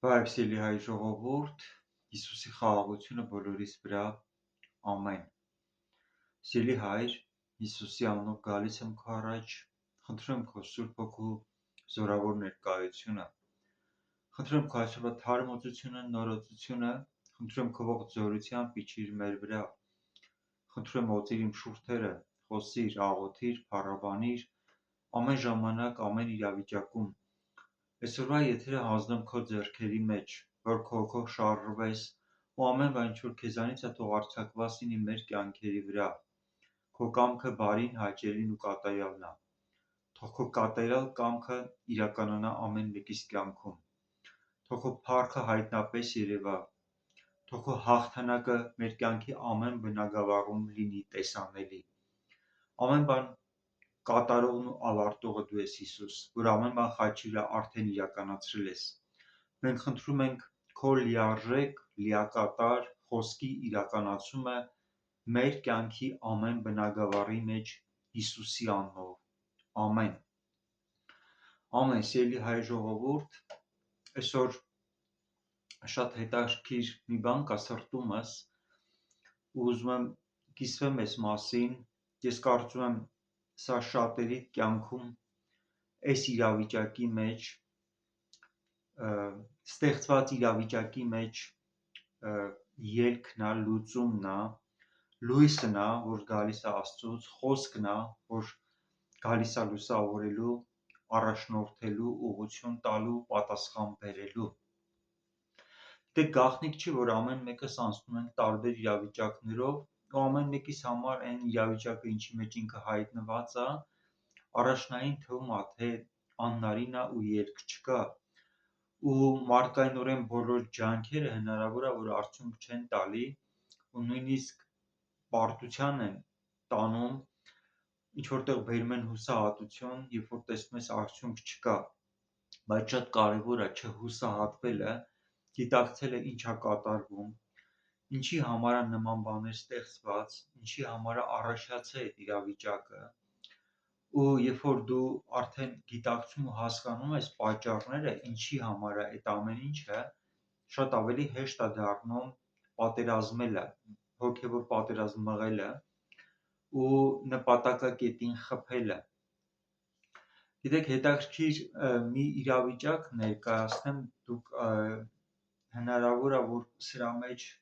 Բարևսելի հայ ժողովուրդ, Հիսուսի խաղաղությունը բոլորիս վրա, ամեն։ Սիրելի հայր, Հիսուսի անունով գալիս եմ քո առաջ, խնդրում եմ քո Սուրբ Հոգու զորավոր ներկայությունը, խնդրում քո այսօրվա թարմոցությունը, նորոգությունը, խնդրում քո ողջ զորությամբ իջիր մեր վրա, խնդրում օծիր իմ շուրթերը, խոսիր, աղոթիր, փառաբանիր, ամեն ժամանակ, ամեն իրավիճակում։ Այսօրվա եթերը հանձնում քո ձեռքերի մեջ, որ քո հոգով շարժվես ու ամեն բան ինչ որ քեզանից է թող արձակված լինի մեր կյանքերի վրա։ Քո կամքը բարին, հաճելին ու կատարյալն է։ Թող քո կատարյալ կամքը իրականանա ամեն մեկիս կյանքում։ Թող քո փառքը հայտնապես երևա։ Թող քո հաղթանակը մեր կյանքի ամեն բնագավառում լինի տեսանելի։ Ամեն բան կատարողն ու ավարտողը դու ես Հիսուս, որ ամեն բան խաչի վրա արդեն իրականացրել ես։ Մենք խնդրում ենք քո լիարժեք, լիակատար խոսքի իրականացումը մեր կյանքի ամեն բնագավառի մեջ Հիսուսի անունով։ Ամեն։ Ամեն, սիրելի հայ ժողովուրդ, այսօր շատ հետաքրքիր մի բան կա սրտումս ու ուզում եմ կիսվեմ այս մասին։ Ես կարծում եմ սա շատերի կյանքում այս իրավիճակի մեջ ստեղծված իրավիճակի մեջ ելքն է, լուծումն է, լույսն է, որ գալիս է Աստծուց, խոսքն է, որ գալիս է լուսավորելու, առաջնորդելու, ուղղություն տալու, պատասխան բերելու։ Դե գաղտնիք չի, որ ամեն մեկս անցնում ենք տարբեր իրավիճակներով ու ամեն մեկիս համար այն իրավիճակը, ինչի մեջ ինքը հայտնված է, առաջնային թվում է, թե աննարին է ու ելք չկա։ Ու մարդկայնորեն բոլոր ջանքերը հնարավոր է, որ արդյունք չեն տալի ու նույնիսկ պարտության են տանում, ինչ որտեղ բերում են հուսահատություն, երբ որ տեսնում ես արդյունք չկա, բայց շատ կարևոր է չհուսահատվելը, գիտակցելը ինչ է կատարվում, ինչի համար է նման բաներ ստեղծված, ինչի համար է առաջացել այդ իրավիճակը, ու երբ որ դու արդեն գիտակցում ու հասկանում ես պատճառները, ինչի համար է այդ ամեն ինչը, շատ ավելի հեշտ է դառնում պատերազմելը, հոգևոր պատերազմ մղելը ու նպատակակետին խփելը։ Գիտեք, հետաքրքիր մի իրավիճակ ներկայացնեմ, դուք հնարավոր է, որ սրա մեջ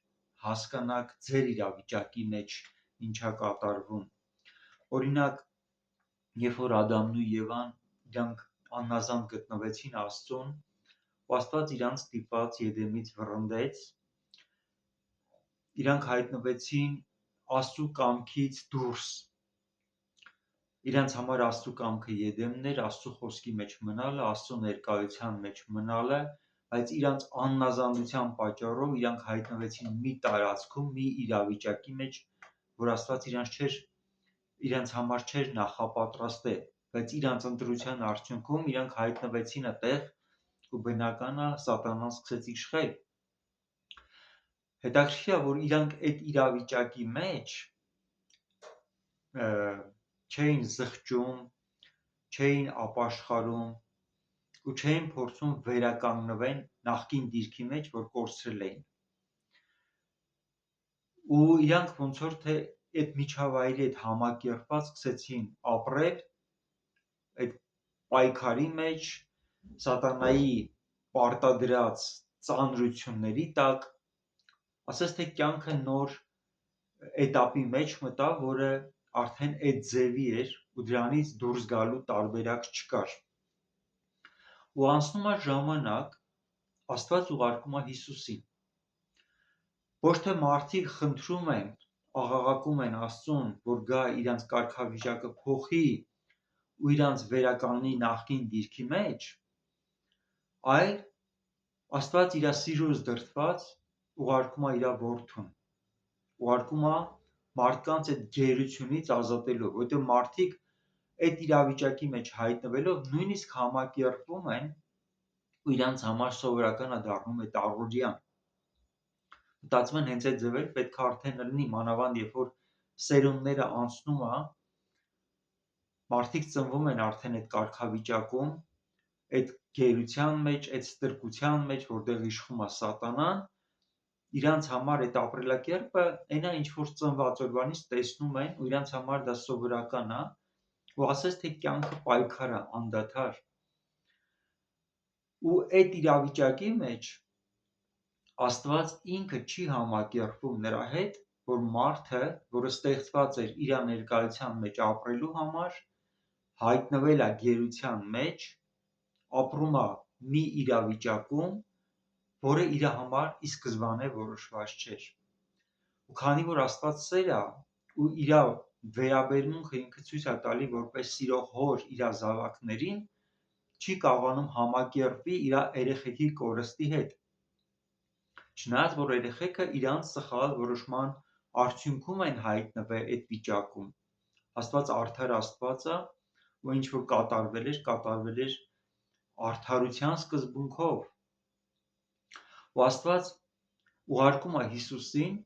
հասկանաք ձեր իրավիճակի մեջ ինչ է կատարվում։ Օրինակ, երբ որ Ադամն ու Եվան իրանք աննազանդ գտնվեցին Աստծուն, ու Աստված իրանց ստիպված Եդեմից վռնդեց, իրանք հայտնվեցին Աստծու կամքից դուրս։ Իրանց համար Աստծու կամքը Եդեմն էր, Աստծու խոսքի մեջ մնալը, Աստծու ներկայության մեջ մնալը, բայց իրանց աննազանդության պատճառով իրանք հայտնվեցին մի տարածքում, մի իրավիճակի մեջ, որ Աստված իրանց համար չէր նախապատրաստել, բայց իրանց ընտրության արդյունքում իրանք հայտնվեցին այդտեղ ու բնական է սատանան սկսեց իշխել։ Հետաքրքիր է, որ իրանք այդ իրավիճակի մեջ չէին զղջում, չէին ապաշխարում ու չէին փորձում վերականգնվեն նախկին դիրքի մեջ, որ կորցրել էին։ Ու իրանք ոնց որ թե այդ միջավայրի հետ համակերպված սկսեցին ապրել այդ պայքարի մեջ, սատանայի պարտադրած ծանրությունների տակ, ասես թե կյանքը նոր էտապի մեջ մտավ, որը արդեն այդ ձևի էր ու դրանից դուրս գալու տարբերակ չկար։ Ու անցնում է ժամանակ, Աստված ուղարկում է Հիսուսին։ Ոչ թե մարդիկ խնդրում են, աղաղակում են Աստծուն, որ գա իրանց կարգավիճակը փոխի ու իրանց վերականգնի նախկին դիրքի մեջ, այլ Աստված իր սիրուց դրդված ուղարկում է իր որդուն, ուղարկում է մարդկանց այդ գերությունից ազատելու, որովհետև մարդիկ այդ իրավիճակի մեջ հայտնվելով նույնիսկ համակերպվում են ու իրանց համար սովորական է դառնում այդ առօրյան։ Մտածում են հենց այդ ձևեր պետք է արդեն լինի, մանավանդ երբ որ սերունդները անցնում է, մարդիկ ծնվում են արդեն այդ կարգավիճակում, այդ գերության մեջ, այդ ստրկության մեջ, որտեղ իշխում է սատանան, իրանց համար այդ ապրելակերպը այնա ինչ որ ծնված օրվանից տեսնում են ու իրանց համար դա սովորական է ու ասես թե կյանքը պայքար է անդադար ու այդ իրավիճակի մեջ Աստված ինքը չի համակերպվում նրա հետ, որ մարդը, որը ստեղծված էր իր ներկայության մեջ ապրելու համար, հայտնվել է գերության մեջ, ապրում է մի իրավիճակում, որը իր համար ի սկզբանե որոշված չէր։ Ու քանի որ Աստված սեր է ու իր վերաբերմունքը ինքը ցույց է տալի որպես սիրող հոր իր զավակներին, չի կարողանում համակերպվի իր երեխեքի կորստի հետ։ Չնայած որ երեխեքը իրանց սխալ որոշման արդյունքում են հայտնվել այդ վիճակում, Աստված արդար Աստված է ու ինչ որ կատարվել էր արդարության սկզբունքով։ Ու Աստված ուղարկում է Հիսուսին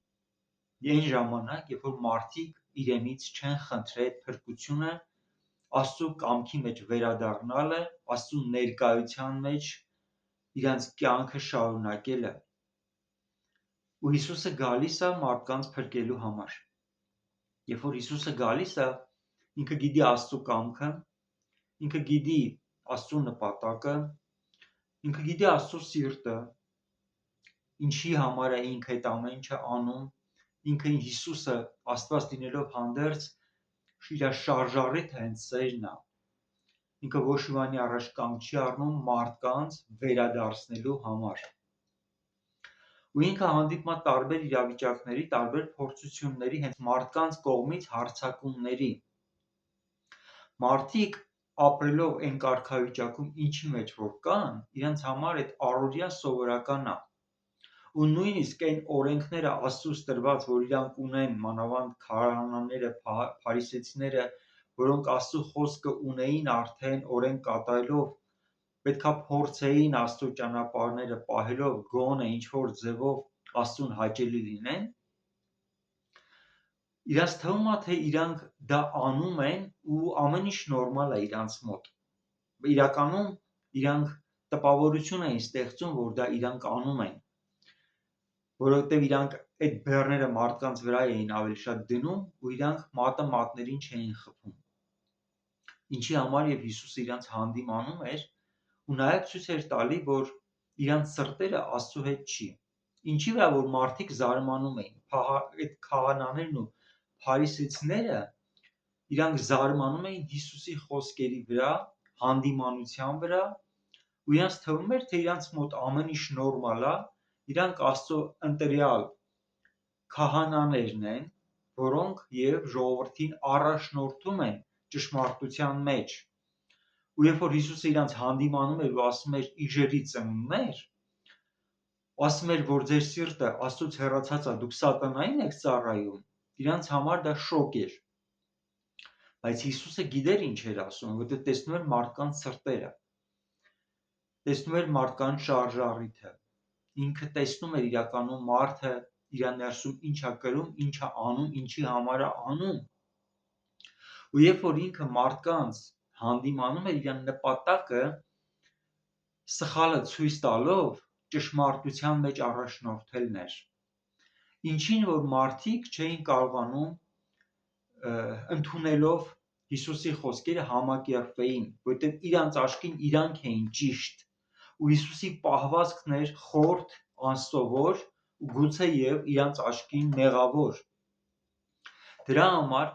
այն ժամանակ, երբ որ մարդիկ իրենից չեն խնդրել փրկությունը, Աստծո կամքի մեջ վերադառնալը, Աստծո ներկայության մեջ իրանց կյանքը շարունակելը։ Ու Հիսուսը գալիս է մարդկանց փրկելու համար։ Երբ որ Հիսուսը գալիս է, ինքը գիտի Աստծո կամքը, ինքը գիտի Աստծո նպատակը, ինքը գիտի Աստծո սիրտը, ինչի համար է ինքը այդ ամեն ինչը անում, ինքը Հիսուսը Աստված լինելով հանդերձ իր շարժառիթը հենց սերն է։ Ինքը ոչ մի բանի առաջ կանգ չի առնում մարդկանց վերադարձնելու համար։ Ու ինքը հանդիպում է տարբեր իրավիճակների, տարբեր փորձությունների, հենց մարդկանց կողմից հարձակումների։ Մարդիկ ապրելով այն կարգավիճակում, ինչի մեջ որ կան, իրենց համար այդ առօրյա սովորական է։ Ու նույնիսկ այն օրենքները Աստծուց տրված, որ իրանք ունեն, մանավանդ քահանաները, փարիսեցիները, որոնք Աստծո խոսքը ունեին արդեն օրենք կատարելով, պետքա փորձեին Աստծո ճանապարհները պահելով գոնե ինչ որ ձևով Աստծուն հաճելի լինեն, իրանց թվում է թե իրանք դա անում են ու ամեն ինչ նորմալ է իրանց մոտ։ Իրականում իրանք տպավորություն էին ստեղծում, որ դա իրանք անում են, որովհետև իրանք այդ բեռները մարդկանց վրա էին ավելի շատ դնում ու իրանք մատը մատներին չէին խփում։ Ինչի համար եւ Հիսուսը իրանց հանդիմանում էր ու նաեւ ցույց էր տալի, որ իրանց սրտերը Աստծո հետ չի։ Ինչի վրա որ մարդիկ զարմանում էին, այդ քահանաներն ու փարիսեցիները իրանք զարմանում էին Հիսուսի խոսքերի վրա, հանդիմանության վրա ու իրանց թվում էր, թե իրանց մոտ ամեն ինչ նորմալ է, իրանք Աստծո ընտրյալ քահանաներն են, որոնք եւ ժողովրդին առաջնորդում են ճշմարտության մեջ։ Ու երբ որ Հիսուսը իրանց հանդիմանում էր ու ասում էր իժերի ծնունդներ, ասում էր, որ ձեր սիրտը Աստծուց հեռացած է, դուք սատանային եք ծառայում, իրանց համար դա շոկ էր։ Բայց Հիսուսը գիտեր ինչ էր ասում, որովհետև տեսնում էր մարդկանց սրտերը, տեսնում էր մարդկանց շարժառիթը, ինքը տեսնում էր իրականում մարդը իր ներսում ինչ է կրում, ինչ է անում, ինչի համար է անում։ Ու երբ որ ինքը մարդկանց հանդիմանում էր, իր նպատակը սխալը ցույց տալով ճշմարտության մեջ առաջնորդելն էր, ինչին որ մարդիկ չէին կարողանում ընդունելով Հիսուսի խոսքերը համակերպվեին, որովհետև իրանց աչքին իրանք էին ճիշտ ու Հիսուսի պահվածքն էր խորթ, անսովոր ու գուցե եւ իրանց աչքին մեղավոր։ Դրա համար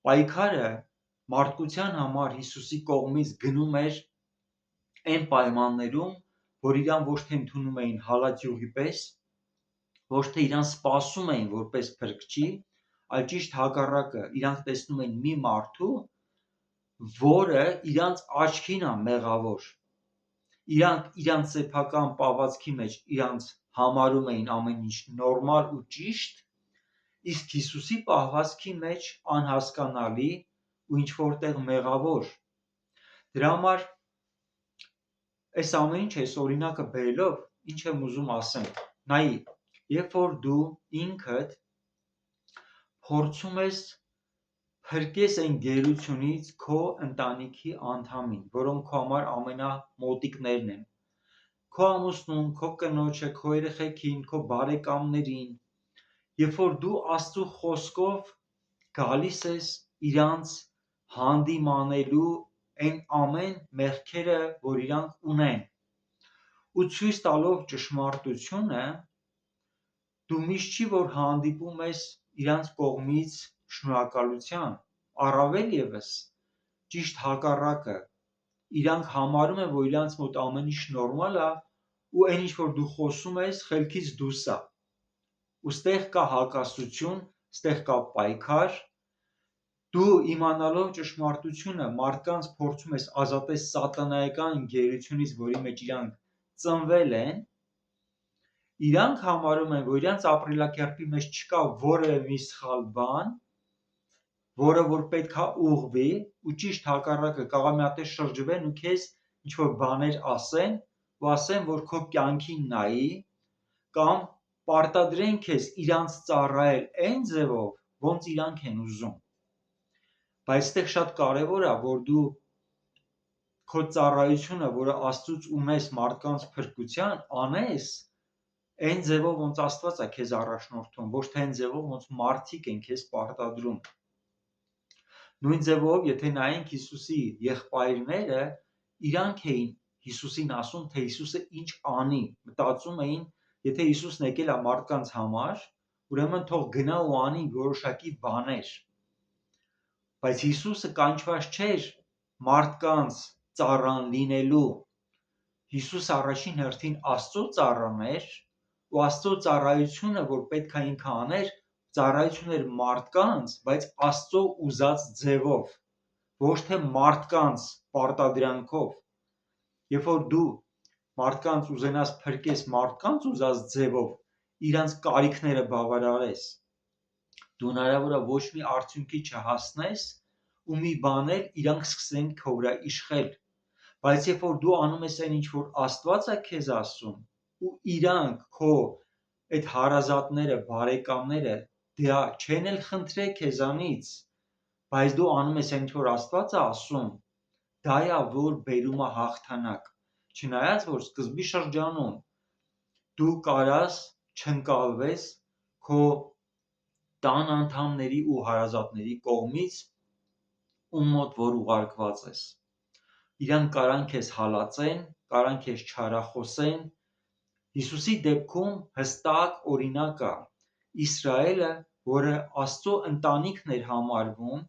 պայքարը մարդկության համար Հիսուսի կողմից գնում էր այն պայմաններում, որ իրան ոչ թե ընդունում էին հալածյուրի պես, ոչ թե իրան սպասում էին որպես փրկչի, այլ ճիշտ հակառակը, իրանք տեսնում էին մի մարդու, որը իրանց աչքին է մեղավոր։ Իրանք իրանց սեփական պահվածքի մեջ իրանց համարում էին ամեն ինչ նորմալ ու ճիշտ, իսկ Հիսուսի պահվածքի մեջ անհասկանալի ու ինչ որտեղ մեղավոր։ Դրա համար այս ամեն ինչ այս օրինակը բերելով ինչ եմ ուզում ասեմ, նայի, երբ որ դու ինքդ փորձում ես փրկես այն գերությունից քո ընտանիքի անդամին, որոնք քո համար ամենամոտիկներն են, քո ամուսնուն, քո կնոջը, քո երեխեքին, քո բարեկամներին, երբ որ դու Աստծո խոսքով գալիս ես իրանց հանդիմանելու այն ամեն մեղքերը, որ իրանք ունեն, ու ցույց տալով ճշմարտությունը, դու միշտ չի որ հանդիպում ես իրանց կողմից շնորհակալության, առավել ևս ճիշտ հակառակը, իրանք համարում են, որ իրանց մոտ ամեն ինչ նորմալ է, ու այն ինչ որ դու խոսում ես, խելքից դուրս է, ու ստեղ կա հակասություն, ստեղ կա պայքար, դու իմանալով ճշմարտությունը մարդկանց փորձում ես ազատել սատանայական գերությունից, որի մեջ իրանք ծնվել են, իրանք համարում են, որ իրանց ապրելակերպի մեջ չկա որևէ մի սխալ բան, որը որ պետք է ուղղվի, ու ճիշտ հակառակը կարող է մի հատ շրջվեն ու քեզ ինչ-որ բաներ ասեն, ու ասեն, որ քո կյանքին նայի, կամ պարտադրեն քեզ իրանց ծառայել այն ձևով, ոնց իրանք են ուզում, բայց այստեղ շատ կարևոր է, որ դու քո ծառայությունը, որը Աստծուց ունես մարդկանց փրկության, անես այն ձևով, ոնց Աստված է քեզ առաջնորդում, ոչ թե այն ձևով, ոնց մարդիկ են քեզ պարտադրում։ Նույն ձևով, եթե նայենք Հիսուսի եղբայրները, իրանք էին Հիսուսին ասում, թե Հիսուսը ինչ անի, մտածում էին, եթե Հիսուսն եկել է մարդկանց համար, ուրեմն թող գնա ու անի որոշակի բաներ, բայց Հիսուսը կանչված չէր մարդկանց ծառան լինելու, Հիսուսը առաջին հերթին Աստծո ծառան էր, ու Աստծո ծառայությունը, որ պետք է ինքը աներ, ծառայություն էր մարդկանց, բայց Աստծո ուզած ձևով, ոչ թե մարդկանց պարտադրանքով, երբ որ դու մարդկանց ուզենաս փրկես մարդկանց ուզած ձևով, իրանց կարիքները բավարարես, դու հնարավոր է ոչ մի արդյունքի չհասնես, ու մի բան էլ իրանք սկսեն քո վրա իշխել, բայց երբ որ դու անում ես այն ինչ որ Աստված է քեզ ասում, ու իրանք քո այդ հարազատները, բարեկամները դա չեն էլ խնդրել քեզանից, բայց դու անում ես այն ինչ որ Աստված է ասում, դա է որ բերում է հաղթանակ, չնայած որ սկզբի շրջանում դու կարաս չընկալվես քո տան անդամների ու հարազատների կողմից, ում մոտ որ ուղարկված ես, իրանք կարան քեզ հալածեն, կարան քեզ չարախոսեն, Հիսուսի դեպքում հստակ օրինակ է, Իսրայելը, որը Աստծո ընտանիքն էր համարվում,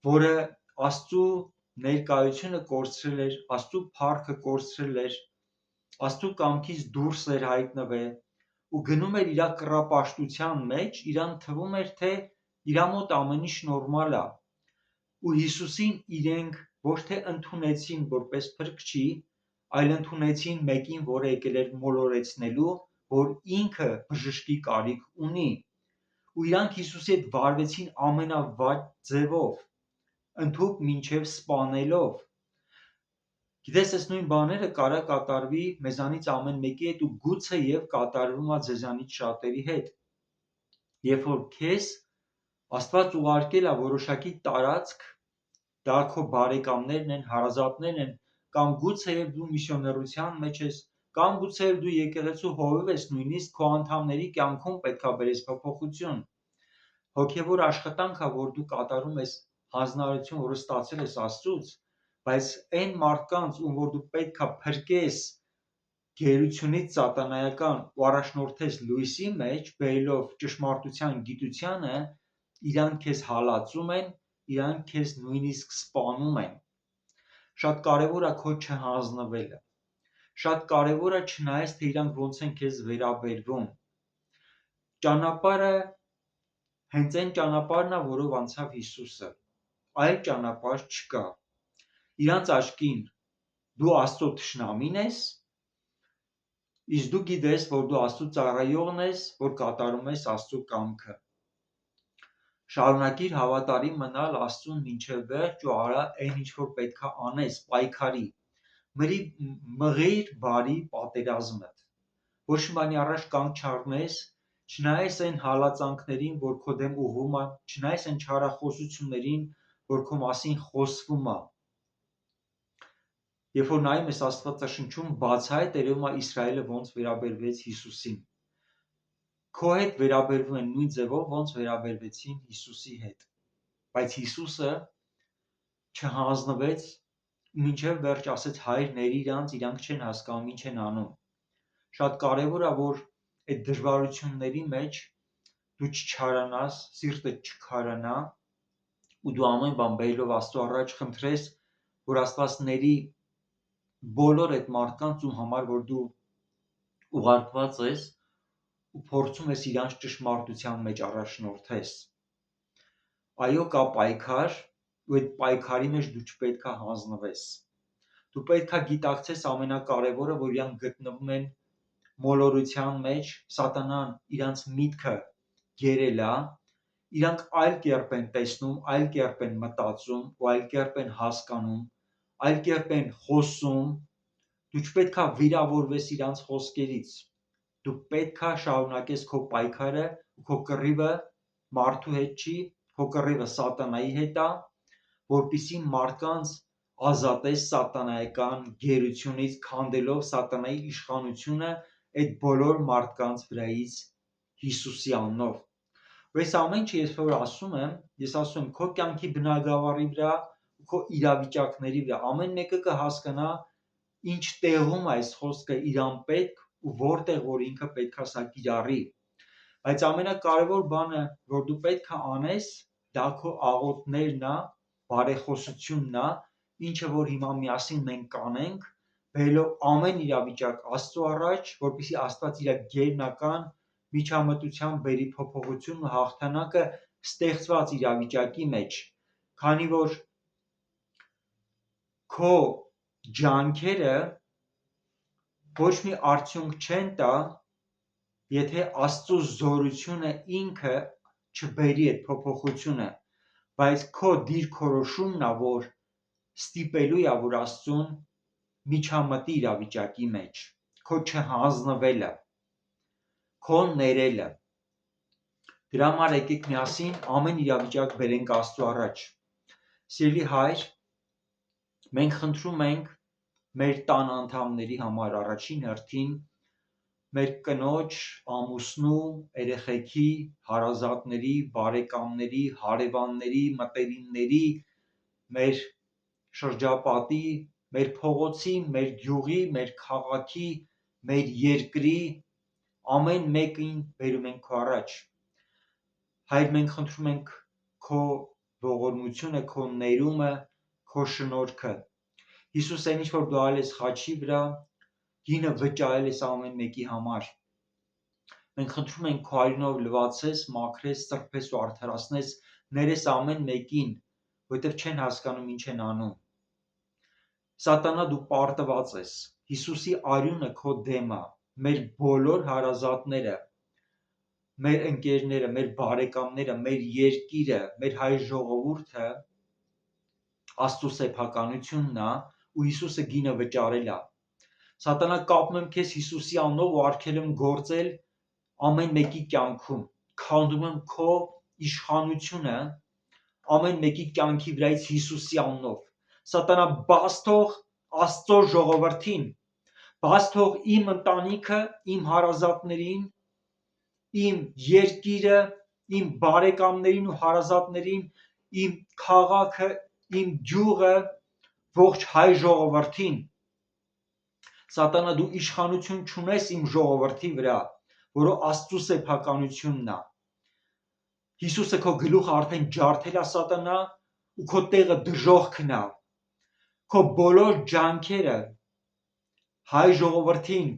որը Աստծո ներկայությունը կորցրել էր, Աստծո փառքը կորցրել էր, Աստծո կամքից դուրս էր հայտնվել, ու գնում էր իր կռապաշտության մեջ, իրան թվում էր, թե իր մոտ ամեն ինչ նորմալ է, ու Հիսուսին իրենք ոչ թե ընդունեցին որպես փրկչի, այլ ընդունեցին մեկին, որը եկել էր մոլորեցնելու, որ ինքը բժշկի կարիք ունի, ու իրանք Հիսուսի հետ վարվեցին ամենավատ ձևով, ընդհուպ մինչև սպանելով, գիտես, այս նույն բաները կարա կատարվի մեզանից ամեն մեկի հետ ու գուցե եւ կատարվում է ձեզանից շատերի հետ, երբ որ քեզ Աստված ուղարկել է որոշակի տարածք, դա քո բարեկամներն են, հարազատներն են, կամ գուցեև դու միսիոներության մեջ ես, կամ գուցեև դու եկեղեցու հովիվ ես, նույնիսկ քո անդամների կյանքում պետք է բերես փոփոխություն, հոգևոր աշխատանք է, որ դու կատարում ես հանձնարարություն, որը ստացել ես Աստծուց, բայց այն մարդկանց, ում որ դու պետք է փրկես գերությունից սատանայական ու առաջնորդես լույսի մեջ, բերելով ճշմարտության գիտությանը, իրանք քեզ հալածում են, իրանք քեզ նույնիսկ սպանում են, շատ կարևոր է քո չհանձնվելը, շատ կարևոր է չնայես, թե իրանք ոնց են քեզ վերաբերվում, ճանապարհը հենց այն ճանապարհն է, որով անցավ Հիսուսը, այլ ճանապարհ չկա, իրանց աչքին դու Աստծո թշնամին ես, իսկ դու գիտես, որ դու Աստծո ծառայողն ես, որ կատարում ես Աստծո կամքը, շարունակիր հավատարիմ մնալ Աստծուն մինչև վերջ ու արա այն ինչ որ պետք է անես, պայքարի, մղիր բարի պատերազմդ, ոչ մի բանի առաջ կանգ չառնես, չնայես այն հալածանքներին, որ քո դեմ ուղղվում է, չնայես այն չարախոսություններին, որ քո մասին խոսվում է։ Երբ որ նայում ես Աստվածաշնչում, բացահայտ երևում է Իսրայելը ոնց վերաբերվեց Հիսուսին։ Քո հետ վերաբերվում են նույն ձևով, ոնց վերաբերվեցին Հիսուսի հետ։ Բայց Հիսուսը չհանձնվեց, մինչև վերջ ասեց հայր ների իրանց, իրանք չեն հասկանում ինչ են անում։ Շատ կարևոր է, որ այդ դժվարությունների մեջ դու չչարանաս, սիրտդ չքարանա ու դու ամեն բան բերելով Աստծո առաջ խնդրես, որ Աստված ների բոլոր այդ մարդկանց, ում համար որ դու ուղարկված ես ու փորձում ես իրանց ճշմարտության մեջ առաջնորդես։ Այո, կա պայքար, ու այդ պայքարի մեջ դու չպետք է հանձնվես։ Դու պետք է գիտակցես ամենակարևորը, որ իրանք գտնվում են մոլորության մեջ, սատանան իրանց միտքը գերել է, իրանք այլ կերպ են տեսնում, այլ կերպ են մտածում ու այլ կերպ են հասկանում, այլ կերպ են խոսում։ Դու չպետք է վիրավորվես իրանց խոսքերից։ Դու պետք է շարունակես քո պայքարը ու քո կռիվը մարդու հետ չի, քո կռիվը սատանայի հետ է, որպեսզի մարդկանց ազատես սատանայական գերությունից, քանդելով սատանայի իշխանությունը այդ բոլոր մարդկանց վրայից Հիսուսի անունով։ Ու այս ամեն ինչը ես որ ասում եմ, ես ասում եմ քո կյանքի բնագավառի վրա ու քո իրավիճակների վրա ամեն մեկը կհասկանա ինչ տեղում է այս խոսքը իրան պետք ու որտեղ որ ինքը պետք է սա կիրառի։ Բայց ամենակարևոր բանը, որ դու պետք է անես, դա քո աղոթներն է, բարեխոսությունն է, ինչը որ հիմա միասին մենք կանենք, բերելով ամեն իրավիճակ Աստծո առաջ, որպեսզի Աստված իր գերբնական միջամտությամբ բերի փոփոխություն ու հաղթանակը ստեղծված իրավիճակի մեջ, քանի որ քո ջանքերը ոչ մի արդյունք չեն տա, եթե Աստծո զորությունը ինքը չբերի այդ փոփոխությունը, բայց քո դիրքորոշումն է, որ ստիպելու է, որ Աստծուն միջամտի իրավիճակի մեջ, քո չհանձնվելը, քո ներելը։ Դրա համար եկեք միասին ամեն իրավիճակ բերենք Աստծո առաջ։ Սիրելի Հայր, մենք խնդրում ենք մեր տան անդամների համար առաջին հերթին, մեր կնոջ, ամուսնու, երեխեքի, հարազատների, բարեկամների, հարևանների, մտերիմների, մեր շրջապատի, մեր փողոցի, մեր գյուղի, մեր քաղաքի, մեր երկրի ամեն մեկին բերում ենք քո առաջ։ Հայր, մենք խնդրում ենք քո ողորմությունը, քո ներումը, քո շնորհքը։ Հիսուս, այն ինչ որ դու արել ես խաչի վրա, գինը վճարել ես ամեն մեկի համար։ Մենք խնդրում ենք քո արյունով լվացես, մաքրես, սրբես ու արդարացնես, ներես ամեն մեկին, որովհետև չեն հասկանում ինչ են անում։ Սատանա, դու պարտված ես։ Հիսուսի արյունը քո դեմ է, մեր բոլոր հարազատները, մեր ընկերները, մեր բարեկամները, մեր երկիրը, մեր հայ ժողովուրդը Աստծո սեփականությունն է ու Հիսուսը գինը վճարել է։ Սատանա, կապում եմ քեզ Հիսուսի անունով ու արգել եմ գործել ամեն մեկի կյանքում, քանդում եմ քո իշխանությունը ամեն մեկի կյանքի վրայից Հիսուսի անունով։ Սատանա, բաց թող Աստծո ժողովրդին, բաց թող իմ ընտանիքը, իմ հարազատներին, իմ երկիրը, իմ բարեկամներին ու հարազատներին, իմ քաղաքը, իմ գյուղը, ողջ հայ ժողովրդին։ Սատանա, դու իշխանություն չունես իմ ժողովրդի վրա, որը Աստծո սեփականությունն է։ Հիսուսը քո գլուխը արդեն ջարդել է սատանա ու քո տեղը դժոխքն է։ Քո բոլոր ջանքերը հայ ժողովրդին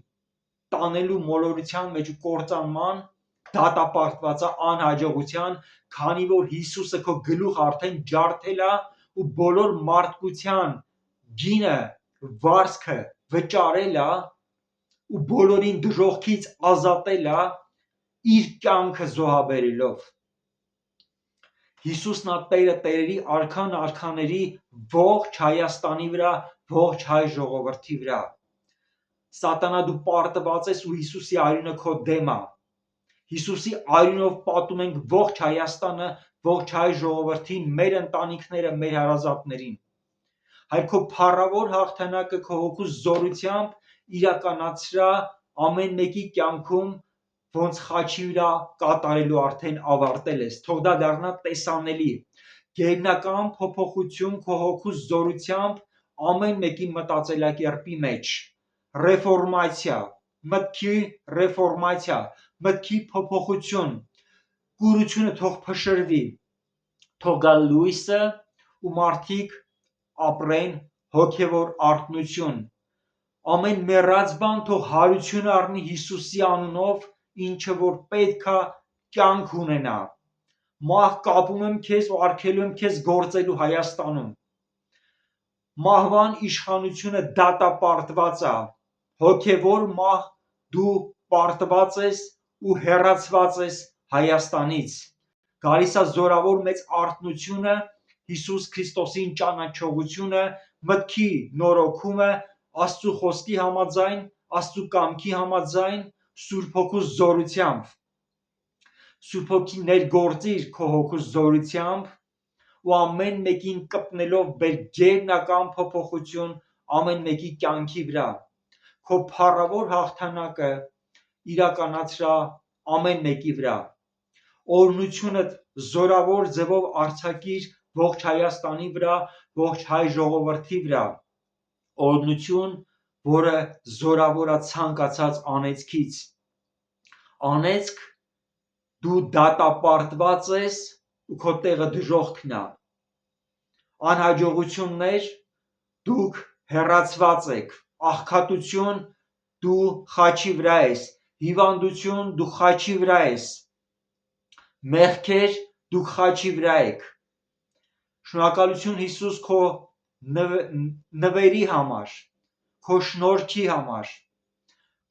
տանելու մոլորության մեջ ու կործանման դատապարտված է անհաջողության, քանի որ Հիսուսը քո գլուխը արդեն ջարդել է ու բոլոր մարդկության գինը, վարձքը վճարել է ու բոլորին դժոխքից ազատել է իր կյանքը զոհաբերելով։ Հիսուսն է Տերը տերերի, արքան արքաների, ողջ Հայաստանի վրա, ողջ հայ ժողովրդի վրա։ Սատանա, դու պարտված ես ու Հիսուսի արյունը քո դեմ է։ Հիսուսի արյունով պատում ենք ողջ Հայաստանը, ողջ հայ ժողովրդին, մեր ընտանիքները, մեր հարազատներին։ Հայր քո փառավոր հաղթանակը քո հոգու զորությամբ իրականացրա ամեն մեկի կյանքում, ոնց խաչի վրա կատարելու արդեն ավարտել ես, թող դա դառնա տեսանելի, գերբնական փոփոխություն քո հոգու զորությամբ ամեն մեկի մտածելակերպի մեջ, ռեֆորմացիա, մտքի ռեֆորմացիա, մտքի փոփոխություն, կուրությունը թող փշրվի, թող գա լույսը ու մարդիկ ապրեն հոգևոր արթնություն, ամեն մեռած բան թող հարություն առնի Հիսուսի անունով, ինչը որ պետքա կյանք ունենա, մահ կապում եմ քեզ ու արգելում եմ քեզ գործելու Հայաստանում, մահվան իշխանությունը դատապարտված է, հոգևոր մահ դու պարտված ես ու հեռացված ես Հայաստանից, գալիս է զորավոր մեծ արթնությունը, Հիսուս Քրիստոսին ճանաչողությունը, մտքի նորոգումը, Աստծո խոսքի համաձայն, Աստծո կամքի համաձայն, Սուրբ Հոգու զորությամբ, Սուրբ Հոգի ներգործիր քո հոգու զորությամբ ու ամեն մեկին կպնելով բեր գերբնական փոփոխություն ամեն մեկի կյանքի վրա, քո փառավոր հաղթանակը իրականացրա ամեն մեկի վրա, օրհնությունդ զորավոր ձևով արձակիր ողջ Հայաստանի վրա, ողջ հայ ժողովրդի վրա, օրհնություն, որը զորավոր է ցանկացած անեծքից, անեծք դու դատապարտված ես ու քո տեղը դժոխքն է, անհաջողություններ դուք հեռացված եք, աղքատություն դու խաչի վրա ես, հիվանդություն դու խաչի վրա ես, մեղքեր դուք խաչի վրա եք, շնորհակալություն Հիսուս քո նվերի համար, քո շնորհքի համար,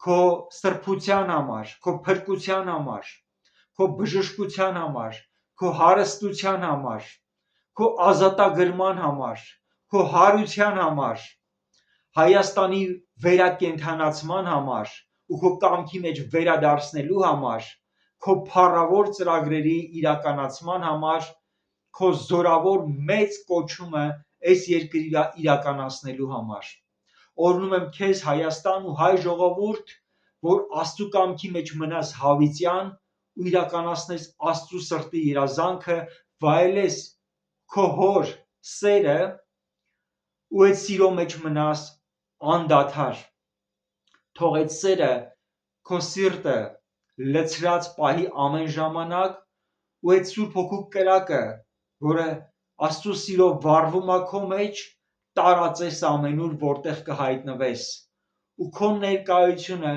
քո սրբության համար, քո փրկության համար, քո բժշկության համար, քո հարստության համար, քո ազատագրման համար, քո հարության համար, Հայաստանի վերակենդանացման համար ու քո կամքի մեջ վերադարձնելու համար, քո փառավոր ծրագրերի իրականացման համար, քո զորավոր մեծ կոչումը այս երկրի վրա իրականացնելու համար, օրհնում եմ քեզ Հայաստան ու հայ ժողովուրդ, որ Աստծո կամքի մեջ մնաս հավիտյան ու իրականացնես Աստծո սրտի երազանքը, վայելես քո հոր սերը ու այդ սիրո մեջ մնաս անդադար, թող այդ սերը քո սիրտը լցրած պահի ամեն ժամանակ ու այդ Սուրբ Հոգու կրակը, որը Աստծո սիրով վառվում է քո մեջ, տարածես ամենուր, որտեղ կհայտնվես ու քո ներկայությունը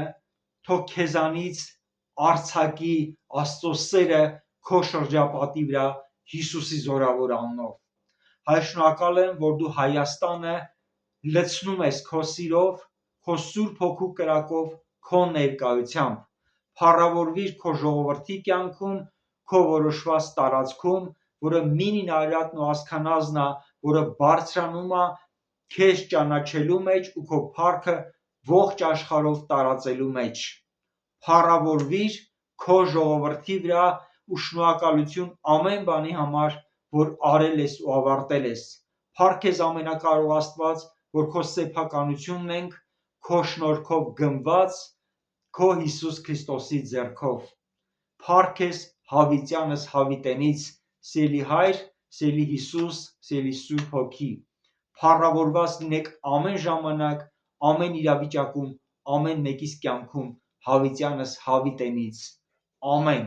թող քեզանից արձակի Աստծո սերը քո շրջապատի վրա Հիսուսի զորավոր անունով, Հայր շնորհակալ եմ, որ դու Հայաստանը լցնում ես քո սիրով, քո Սուրբ Հոգու կրակով, քո ներկայությամբ, փառավորվիր քո ժողովրդի կյանքում, քո որոշված տարածքում, որը մինի նարատն ու ասքանազն է, որը բարձրանում է քեզ ճանաչելու մեջ ու քո փառքը ողջ աշխարհով տարածելու մեջ, փառավորվիր քո ժողովրդի վրա ու շնորհակալություն ամեն բանի համար, որ արել ես ու ավարտել ես, փառք քեզ ամենակարող Աստված, որ քո սեփականությունն ենք, քո շնորհքով գնված, քո Հիսուս Քրիստոսի ձեռքով, փառք քեզ հավիտյանս հավիտենից, սիրելի Հայր, սիրելի Հիսուս, սիրելի Սուրբ Հոգի, փառավորված լինեք ամեն ժամանակ, ամեն իրավիճակում, ամեն մեկիս կյանքում, հավիտյանս հավիտենից, ամեն